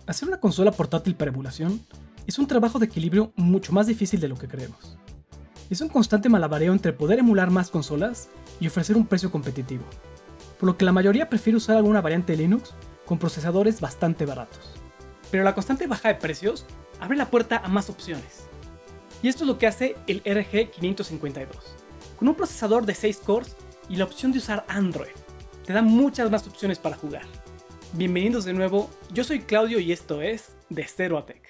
Hacer una consola portátil para emulación es un trabajo de equilibrio mucho más difícil de lo que creemos. Es un constante malabareo entre poder emular más consolas y ofrecer un precio competitivo, por lo que la mayoría prefiere usar alguna variante de Linux con procesadores bastante baratos. Pero la constante baja de precios abre la puerta a más opciones. Y esto es lo que hace el RG552. Con un procesador de 6 cores y la opción de usar Android, te da muchas más opciones para jugar. Bienvenidos de nuevo, yo soy Claudio y esto es De Cero a Tech.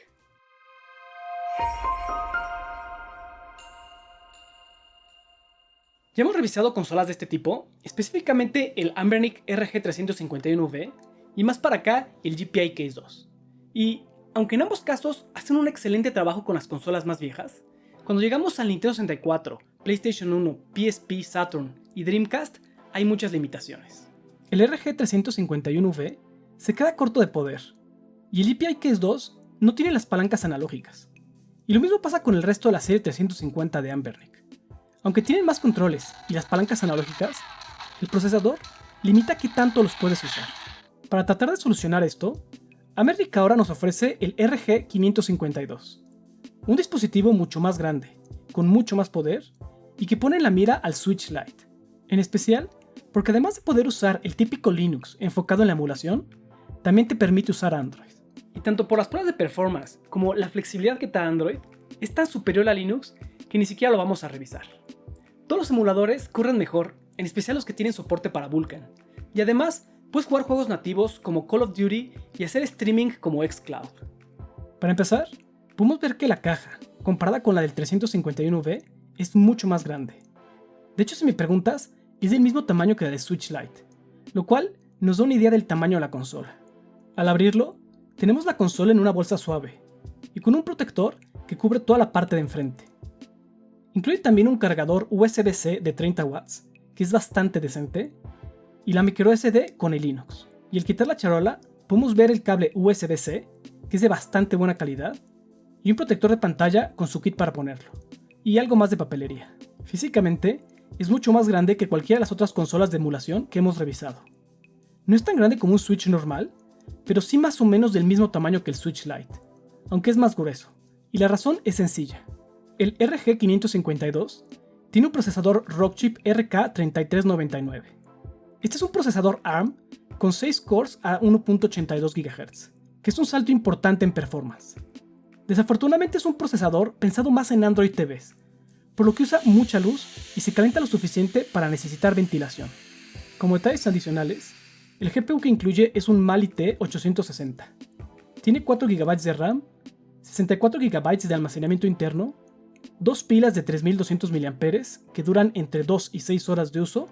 Ya hemos revisado consolas de este tipo, específicamente el Anbernic RG351V y más para acá el GPI Case 2. Y aunque en ambos casos hacen un excelente trabajo con las consolas más viejas, cuando llegamos al Nintendo 64, PlayStation 1, PSP, Saturn y Dreamcast hay muchas limitaciones. El RG351V se queda corto de poder y el GPI Case 2 no tiene las palancas analógicas. Y lo mismo pasa con el resto de la serie 350 de Anbernic. Aunque tienen más controles y las palancas analógicas, el procesador limita qué tanto los puedes usar. Para tratar de solucionar esto, Anbernic ahora nos ofrece el RG552, un dispositivo mucho más grande, con mucho más poder y que pone en la mira al Switch Lite, en especial porque además de poder usar el típico Linux enfocado en la emulación, también te permite usar Android. Y tanto por las pruebas de performance como la flexibilidad que da Android, es tan superior a Linux que ni siquiera lo vamos a revisar. Todos los emuladores corren mejor, en especial los que tienen soporte para Vulkan, y además puedes jugar juegos nativos como Call of Duty y hacer streaming como xCloud. Para empezar, podemos ver que la caja, comparada con la del 351V, es mucho más grande. De hecho, si me preguntas, es del mismo tamaño que la de Switch Lite, lo cual nos da una idea del tamaño de la consola. Al abrirlo, tenemos la consola en una bolsa suave, y con un protector que cubre toda la parte de enfrente. Incluye también un cargador USB-C de 30 watts, que es bastante decente, y la microSD con el Linux. Y al quitar la charola, podemos ver el cable USB-C, que es de bastante buena calidad, y un protector de pantalla con su kit para ponerlo, y algo más de papelería. Físicamente, es mucho más grande que cualquiera de las otras consolas de emulación que hemos revisado. No es tan grande como un Switch normal, pero sí más o menos del mismo tamaño que el Switch Lite, aunque es más grueso, y la razón es sencilla. El RG552 tiene un procesador Rockchip RK3399. Este es un procesador ARM con 6 cores a 1.82 GHz, que es un salto importante en performance. Desafortunadamente es un procesador pensado más en Android TVs, por lo que usa mucha luz y se calienta lo suficiente para necesitar ventilación. Como detalles adicionales, el GPU que incluye es un Mali T860. Tiene 4 GB de RAM, 64 GB de almacenamiento interno, 2 pilas de 3200 mAh que duran entre 2 y 6 horas de uso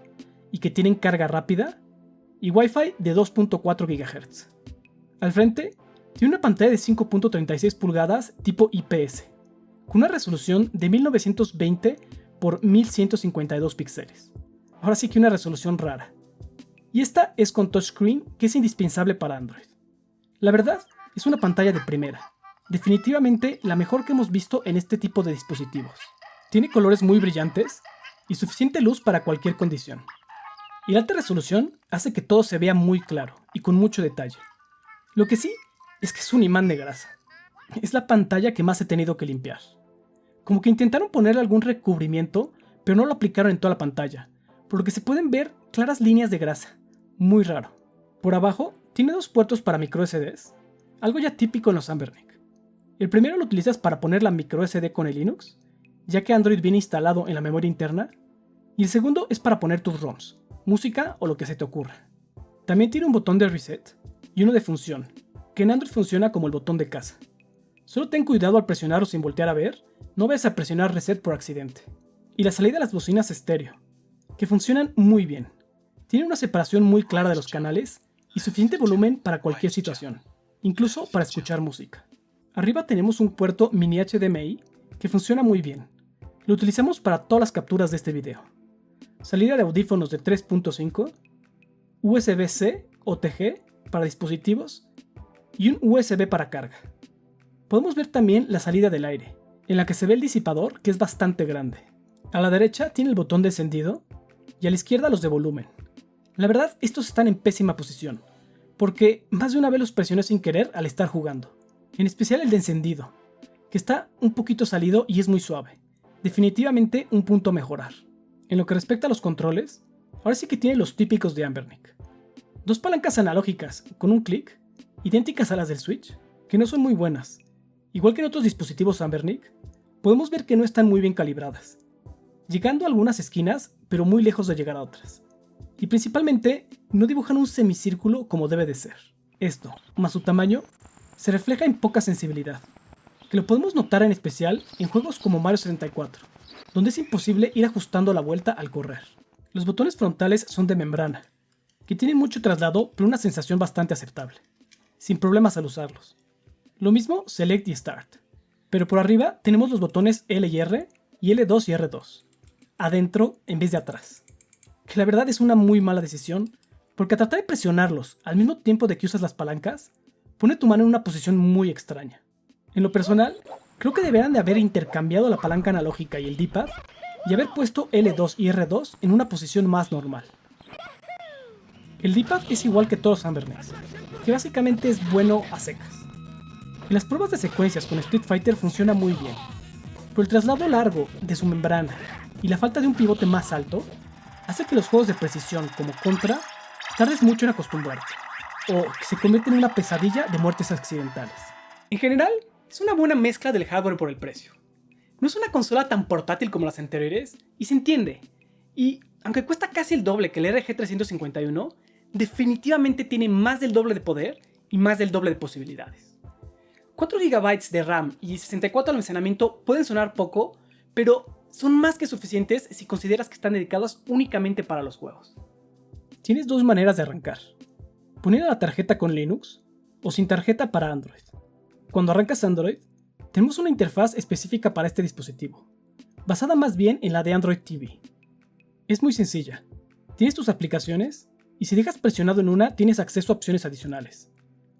y que tienen carga rápida, y Wi-Fi de 2.4 GHz. Al frente, tiene una pantalla de 5.36 pulgadas tipo IPS, con una resolución de 1920 x 1152 píxeles. Ahora sí que una resolución rara. Y esta es con touchscreen, que es indispensable para Android. La verdad, es una pantalla de primera. Definitivamente la mejor que hemos visto en este tipo de dispositivos. Tiene colores muy brillantes y suficiente luz para cualquier condición. Y la alta resolución hace que todo se vea muy claro y con mucho detalle. Lo que sí es que es un imán de grasa. Es la pantalla que más he tenido que limpiar. Como que intentaron ponerle algún recubrimiento, pero no lo aplicaron en toda la pantalla, por lo que se pueden ver claras líneas de grasa. Muy raro. Por abajo tiene 2 puertos para microSDs, algo ya típico en los Anbernic. El primero lo utilizas para poner la microSD con el Linux, ya que Android viene instalado en la memoria interna, y el segundo es para poner tus ROMs, música o lo que se te ocurra. También tiene un botón de reset y uno de función, que en Android funciona como el botón de casa. Solo ten cuidado al presionarlo sin voltear a ver, no vayas a presionar reset por accidente. Y la salida de las bocinas estéreo, que funcionan muy bien. Tiene una separación muy clara de los canales y suficiente volumen para cualquier situación, incluso para escuchar música. Arriba tenemos un puerto mini HDMI que funciona muy bien. Lo utilizamos para todas las capturas de este video. Salida de audífonos de 3.5, USB-C o TG para dispositivos y un USB para carga. Podemos ver también la salida del aire, en la que se ve el disipador, que es bastante grande. A la derecha tiene el botón de encendido y a la izquierda los de volumen. La verdad, estos están en pésima posición, porque más de una vez los presioné sin querer al estar jugando, en especial el de encendido, que está un poquito salido y es muy suave. Definitivamente un punto a mejorar. En lo que respecta a los controles, ahora sí que tiene los típicos de Anbernic. Dos palancas analógicas con un clic, idénticas a las del Switch, que no son muy buenas. Igual que en otros dispositivos Anbernic, podemos ver que no están muy bien calibradas, llegando a algunas esquinas, pero muy lejos de llegar a otras. Y principalmente, no dibujan un semicírculo como debe de ser. Esto, más su tamaño, se refleja en poca sensibilidad, que lo podemos notar en especial en juegos como Mario 64, donde es imposible ir ajustando la vuelta al correr. Los botones frontales son de membrana, que tienen mucho traslado pero una sensación bastante aceptable, sin problemas al usarlos. Lo mismo Select y Start, pero por arriba tenemos los botones L y R y L2 y R2, adentro en vez de atrás, que la verdad es una muy mala decisión, porque al tratar de presionarlos al mismo tiempo de que usas las palancas, pone tu mano en una posición muy extraña. En lo personal, creo que deberían de haber intercambiado la palanca analógica y el D-pad y haber puesto L2 y R2 en una posición más normal. El D-pad es igual que todos los Anbernics, que básicamente es bueno a secas. En las pruebas de secuencias con Street Fighter funciona muy bien, pero el traslado largo de su membrana y la falta de un pivote más alto hace que los juegos de precisión como Contra tardes mucho en acostumbrarte, o que se convierten en una pesadilla de muertes accidentales. En general, es una buena mezcla del hardware por el precio. No es una consola tan portátil como las anteriores, y se entiende. Y, aunque cuesta casi el doble que el RG351, definitivamente tiene más del doble de poder y más del doble de posibilidades. 4 GB de RAM y 64 de almacenamiento pueden sonar poco, pero son más que suficientes si consideras que están dedicados únicamente para los juegos. Tienes dos maneras de arrancar: poniendo la tarjeta con Linux o sin tarjeta para Android. Cuando arrancas Android, tenemos una interfaz específica para este dispositivo, basada más bien en la de Android TV. Es muy sencilla. Tienes tus aplicaciones y si dejas presionado en una tienes acceso a opciones adicionales.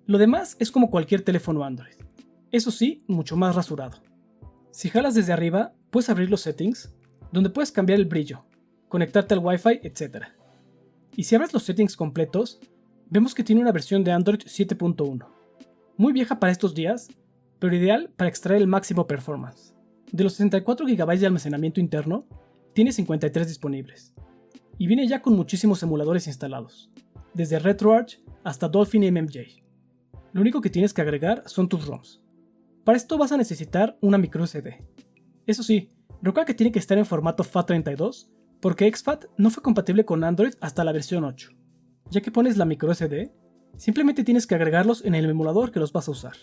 Lo demás es como cualquier teléfono Android, eso sí, mucho más rasurado. Si jalas desde arriba, puedes abrir los settings, donde puedes cambiar el brillo, conectarte al Wi-Fi, etc. Y si abres los settings completos, vemos que tiene una versión de Android 7.1. Muy vieja para estos días, pero ideal para extraer el máximo performance. De los 64 GB de almacenamiento interno, tiene 53 disponibles. Y viene ya con muchísimos emuladores instalados, desde RetroArch hasta Dolphin MMJ. Lo único que tienes que agregar son tus ROMs. Para esto vas a necesitar una microSD. Eso sí, recuerda que tiene que estar en formato FAT32, porque exFAT no fue compatible con Android hasta la versión 8. Ya que pones la microSD, simplemente tienes que agregarlos en el emulador que los vas a usar.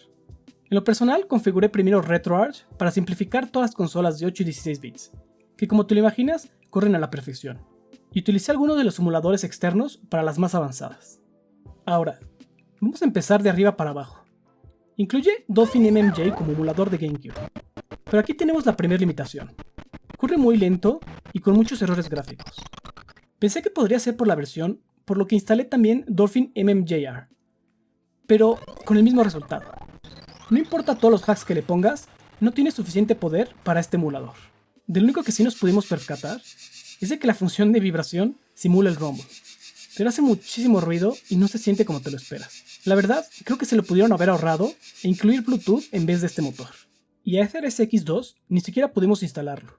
En lo personal, configuré primero RetroArch para simplificar todas las consolas de 8 y 16 bits, que como te lo imaginas, corren a la perfección, y utilicé algunos de los emuladores externos para las más avanzadas. Ahora, vamos a empezar de arriba para abajo. Incluye Dolphin MMJ como emulador de GameCube, pero aquí tenemos la primera limitación. Corre muy lento y con muchos errores gráficos. Pensé que podría ser por la versión, por lo que instalé también Dolphin MMJR, pero con el mismo resultado. No importa todos los hacks que le pongas, no tiene suficiente poder para este emulador. De lo único que sí nos pudimos percatar es de que la función de vibración simula el rumble, pero hace muchísimo ruido y no se siente como te lo esperas. La verdad, creo que se lo pudieron haber ahorrado e incluir Bluetooth en vez de este motor. Y a FreeSX2 ni siquiera pudimos instalarlo.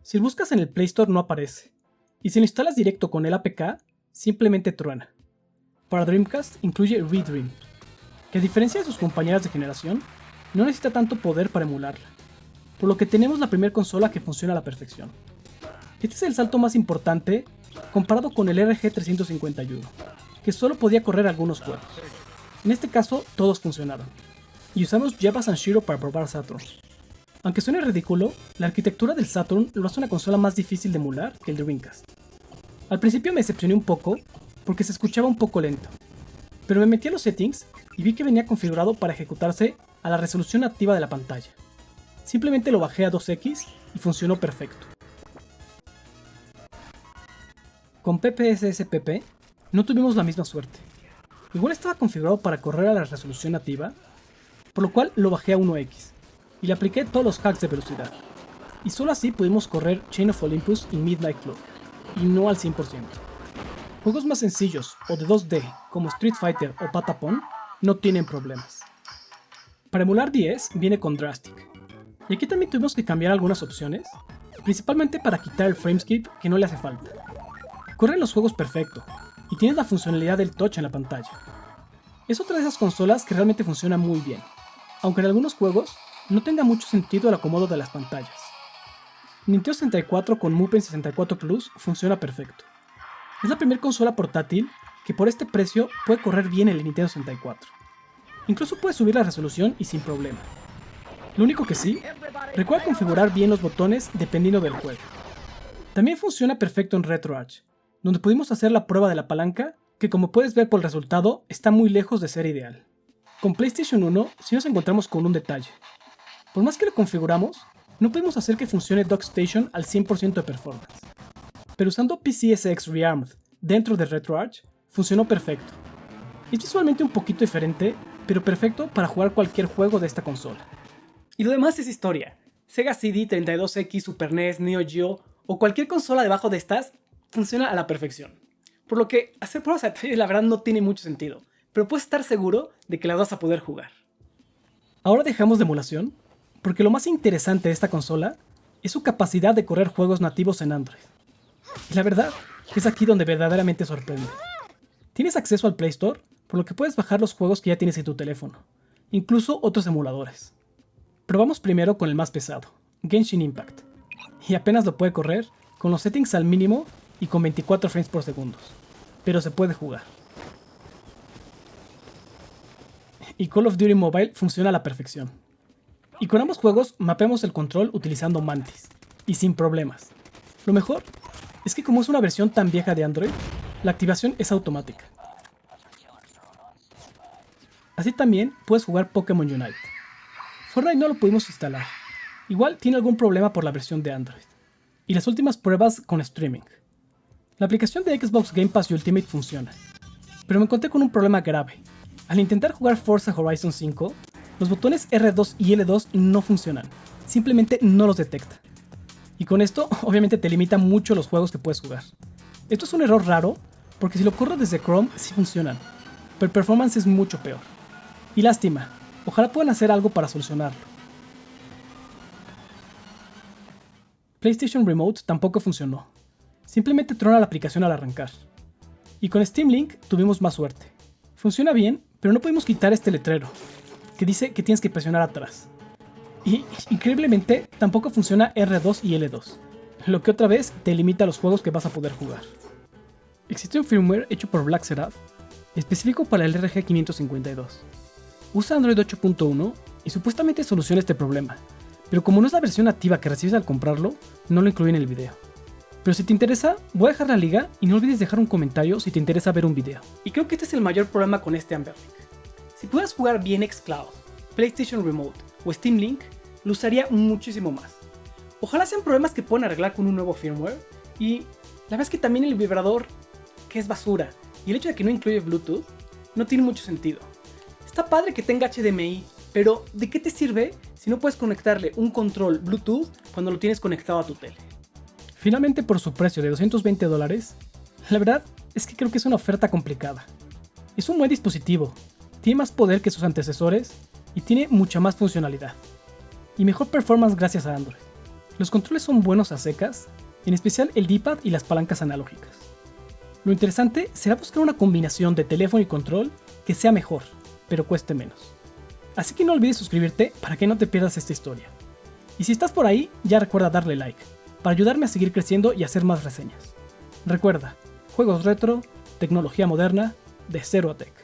Si lo buscas en el Play Store no aparece, y si lo instalas directo con el APK, simplemente truena. Para Dreamcast incluye ReDream, que a diferencia de sus compañeras de generación, no necesita tanto poder para emularla, por lo que tenemos la primera consola que funciona a la perfección. Este es el salto más importante comparado con el RG351, que solo podía correr algunos juegos. En este caso, todos funcionaron, y usamos Java Sanshiro para probar Saturn. Aunque suene ridículo, la arquitectura del Saturn lo hace una consola más difícil de emular que el Dreamcast. Al principio me decepcioné un poco, porque se escuchaba un poco lento, pero me metí a los settings y vi que venía configurado para ejecutarse a la resolución nativa de la pantalla. Simplemente lo bajé a 2x y funcionó perfecto. Con PPSSPP no tuvimos la misma suerte. Igual estaba configurado para correr a la resolución nativa, por lo cual lo bajé a 1x y le apliqué todos los hacks de velocidad. Y solo así pudimos correr Chain of Olympus y Midnight Club, y no al 100%. Juegos más sencillos o de 2D como Street Fighter o Patapon no tienen problemas. Para emular 10 viene con Drastic. Y aquí también tuvimos que cambiar algunas opciones, principalmente para quitar el frameskip que no le hace falta. Corren los juegos perfecto y tiene la funcionalidad del touch en la pantalla. Es otra de esas consolas que realmente funciona muy bien, aunque en algunos juegos no tenga mucho sentido el acomodo de las pantallas. Nintendo 64 con Mupen 64 Plus funciona perfecto. Es la primera consola portátil que por este precio puede correr bien el Nintendo 64. Incluso puede subir la resolución y sin problema. Lo único que sí, recuerda configurar bien los botones dependiendo del juego. También funciona perfecto en RetroArch, donde pudimos hacer la prueba de la palanca, que como puedes ver por el resultado, está muy lejos de ser ideal. Con PlayStation 1 sí nos encontramos con un detalle. Por más que lo configuramos, no podemos hacer que funcione DockStation al 100% de performance. Pero usando PCSX Rearmed dentro de RetroArch, funcionó perfecto. Es visualmente un poquito diferente, pero perfecto para jugar cualquier juego de esta consola. Y lo demás es historia. Sega CD, 32X, Super NES, Neo Geo o cualquier consola debajo de estas funciona a la perfección. Por lo que hacer pruebas a detalle la verdad no tiene mucho sentido, pero puedes estar seguro de que las vas a poder jugar. Ahora dejamos de emulación, porque lo más interesante de esta consola es su capacidad de correr juegos nativos en Android. Y la verdad es aquí donde verdaderamente sorprende. Tienes acceso al Play Store, por lo que puedes bajar los juegos que ya tienes en tu teléfono, incluso otros emuladores. Probamos primero con el más pesado, Genshin Impact, y apenas lo puede correr con los settings al mínimo y con 24 frames por segundo, pero se puede jugar. Y Call of Duty Mobile funciona a la perfección. Y con ambos juegos mapeamos el control utilizando Mantis, y sin problemas. Lo mejor es que como es una versión tan vieja de Android, la activación es automática. Así también puedes jugar Pokémon Unite. Fortnite no lo pudimos instalar, igual tiene algún problema por la versión de Android. Y las últimas pruebas con streaming. La aplicación de Xbox Game Pass Ultimate funciona, pero me encontré con un problema grave. Al intentar jugar Forza Horizon 5, los botones R2 y L2 no funcionan, simplemente no los detecta. Y con esto obviamente te limita mucho los juegos que puedes jugar. Esto es un error raro, porque si lo corro desde Chrome sí funcionan, pero el performance es mucho peor. Y lástima, ojalá puedan hacer algo para solucionarlo. PlayStation Remote tampoco funcionó, simplemente trona la aplicación al arrancar. Y con Steam Link tuvimos más suerte. Funciona bien, pero no pudimos quitar este letrero, que dice que tienes que presionar atrás. Y increíblemente tampoco funciona R2 y L2, lo que otra vez te limita a los juegos que vas a poder jugar. Existe un firmware hecho por Black Seraph, específico para el RG552. Usa Android 8.1 y supuestamente soluciona este problema, pero como no es la versión nativa que recibes al comprarlo, no lo incluí en el video. Pero si te interesa, voy a dejar la liga y no olvides dejar un comentario si te interesa ver un video. Y creo que este es el mayor problema con este Amber Link. Si pudieras jugar bien xCloud, PlayStation Remote o Steam Link, lo usaría muchísimo más. Ojalá sean problemas que puedan arreglar con un nuevo firmware, y la verdad es que también el vibrador, que es basura, y el hecho de que no incluye Bluetooth, no tiene mucho sentido. Está padre que tenga HDMI, pero ¿de qué te sirve si no puedes conectarle un control Bluetooth cuando lo tienes conectado a tu tele? Finalmente, por su precio de $220, la verdad es que creo que es una oferta complicada. Es un buen dispositivo, tiene más poder que sus antecesores y tiene mucha más funcionalidad. Y mejor performance gracias a Android. Los controles son buenos a secas, en especial el D-pad y las palancas analógicas. Lo interesante será buscar una combinación de teléfono y control que sea mejor, pero cueste menos. Así que no olvides suscribirte para que no te pierdas esta historia. Y si estás por ahí, ya recuerda darle like, para ayudarme a seguir creciendo y hacer más reseñas. Recuerda, juegos retro, tecnología moderna, de cero a tech.